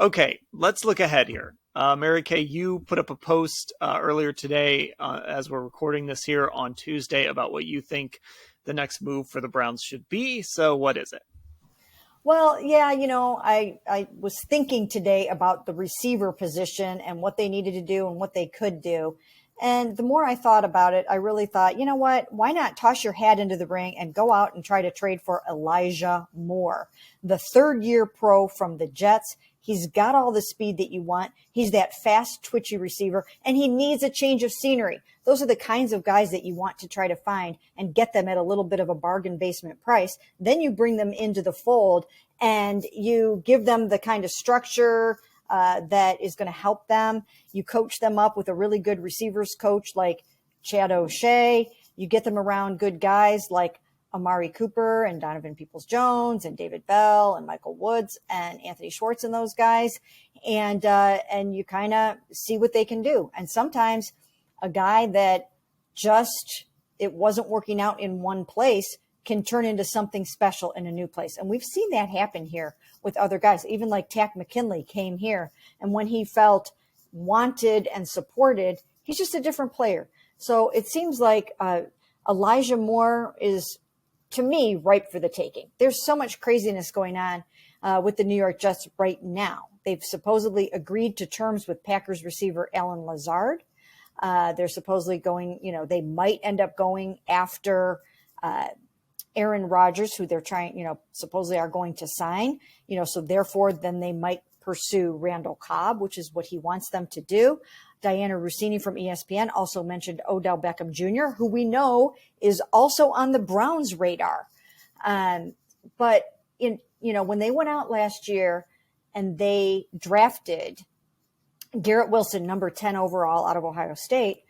Okay, let's look ahead here. Mary Kay, you put up a post earlier today as we're recording this here on Tuesday about what you think the next move for the Browns should be. So what is it? Well, yeah, I was thinking today about the receiver position and what they needed to do and what they could do. And the more I thought about it, I really thought, you know what? Why not toss your hat into the ring and go out and try to trade for Elijah Moore, the third-year pro from the Jets. He's got all the speed that you want. He's that fast, twitchy receiver, and he needs a change of scenery. Those are the kinds of guys that you want to try to find and get them at a little bit of a bargain basement price. Then you bring them into the fold and you give them the kind of structure that is going to help them. You coach them up with a really good receivers coach like Chad O'Shea. You get them around good guys like Amari Cooper and Donovan Peoples-Jones and David Bell and Michael Woods and Anthony Schwartz and those guys. And you kind of see what they can do. And sometimes a guy that just, it wasn't working out in one place can turn into something special in a new place. And we've seen that happen here with other guys, even like Tack McKinley came here. And when he felt wanted and supported, he's just a different player. So it seems like Elijah Moore is, to me, ripe for the taking. There's so much craziness going on with the New York Jets right now. They've supposedly agreed to terms with Packers receiver Alan Lazard. They're supposedly going, they might end up going after Aaron Rodgers, who they're trying, supposedly are going to sign, so therefore then they might pursue Randall Cobb, which is what he wants them to do. Diana Rossini from ESPN also mentioned Odell Beckham Jr., who we know is also on the Browns' radar. But when they went out last year and they drafted Garrett Wilson, number 10 overall out of Ohio State,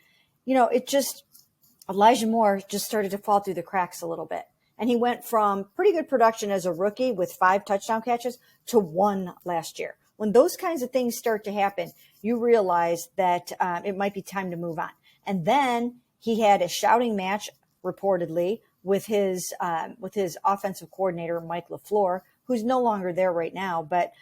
Elijah Moore just started to fall through the cracks a little bit. And he went from pretty good production as a rookie with 5 touchdown catches to 1 last year. When those kinds of things start to happen, you realize that it might be time to move on. And then he had a shouting match reportedly with his offensive coordinator, Mike LaFleur, who's no longer there right now. But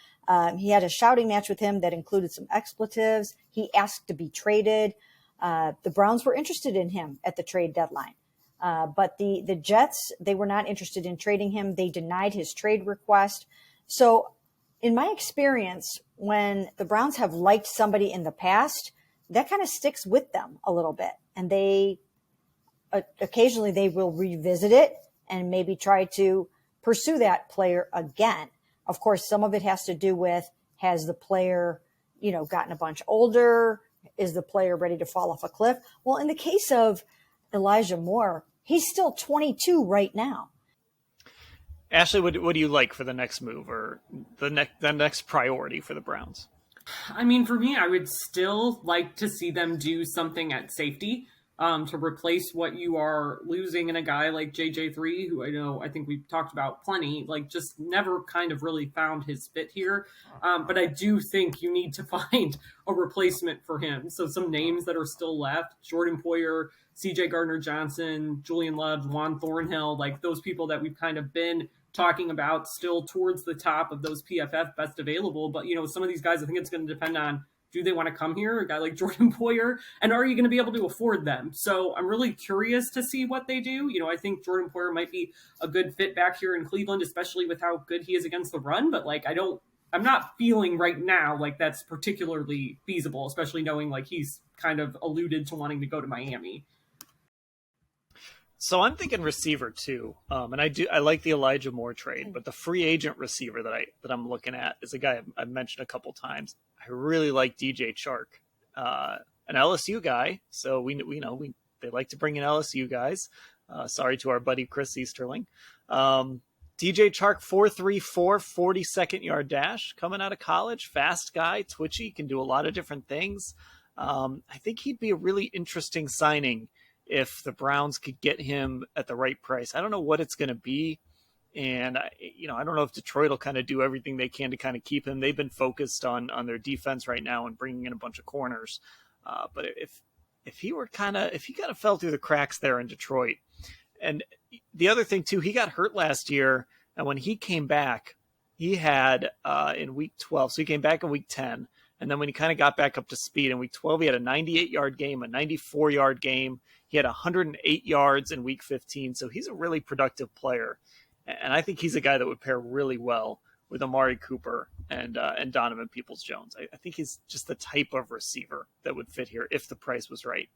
he had a shouting match with him that included some expletives. He asked to be traded. The Browns were interested in him at the trade deadline. But the Jets, they were not interested in trading him. They denied his trade request. So in my experience, when the Browns have liked somebody in the past, that kind of sticks with them a little bit. And they occasionally they will revisit it and maybe try to pursue that player again. Of course, some of it has to do with, has the player, gotten a bunch older? Is the player ready to fall off a cliff? Well, in the case of Elijah Moore, he's still 22 right now. Ashley, what do you like for the next move or the next priority for the Browns? I mean, for me, I would still like to see them do something at safety to replace what you are losing in a guy like JJ3, who I think we've talked about plenty, just never kind of really found his fit here. But I do think you need to find a replacement for him. So some names that are still left: Jordan Poyer, CJ Gardner-Johnson, Julian Love, Juan Thornhill, those people that we've kind of been talking about, still towards the top of those PFF best available. But, some of these guys, I think it's going to depend on, do they want to come here? A guy like Jordan Poyer, and are you going to be able to afford them? So I'm really curious to see what they do. I think Jordan Poyer might be a good fit back here in Cleveland, especially with how good he is against the run. But I'm not feeling right now like that's particularly feasible, especially knowing he's kind of alluded to wanting to go to Miami. So I'm thinking receiver too, and I like the Elijah Moore trade, but the free agent receiver that I'm looking at is a guy I've mentioned a couple times. I really like DJ Chark, an LSU guy. So they like to bring in LSU guys. Sorry to our buddy Chris Easterling. DJ Chark, 4.34, 42nd yard dash, coming out of college, fast guy, twitchy, can do a lot of different things. I think he'd be a really interesting signing if the Browns could get him at the right price. I don't know what it's going to be. And I don't know if Detroit will kind of do everything they can to kind of keep him. They've been focused on their defense right now and bringing in a bunch of corners. But if he kind of fell through the cracks there in Detroit. And the other thing too, he got hurt last year. And when he came back, he had in week 12. So he came back in week 10. And then when he kind of got back up to speed in week 12, he had a 98-yard game, a 94-yard game. He had 108 yards in week 15. So he's a really productive player. And I think he's a guy that would pair really well with Amari Cooper and Donovan Peoples-Jones. I think he's just the type of receiver that would fit here if the price was right.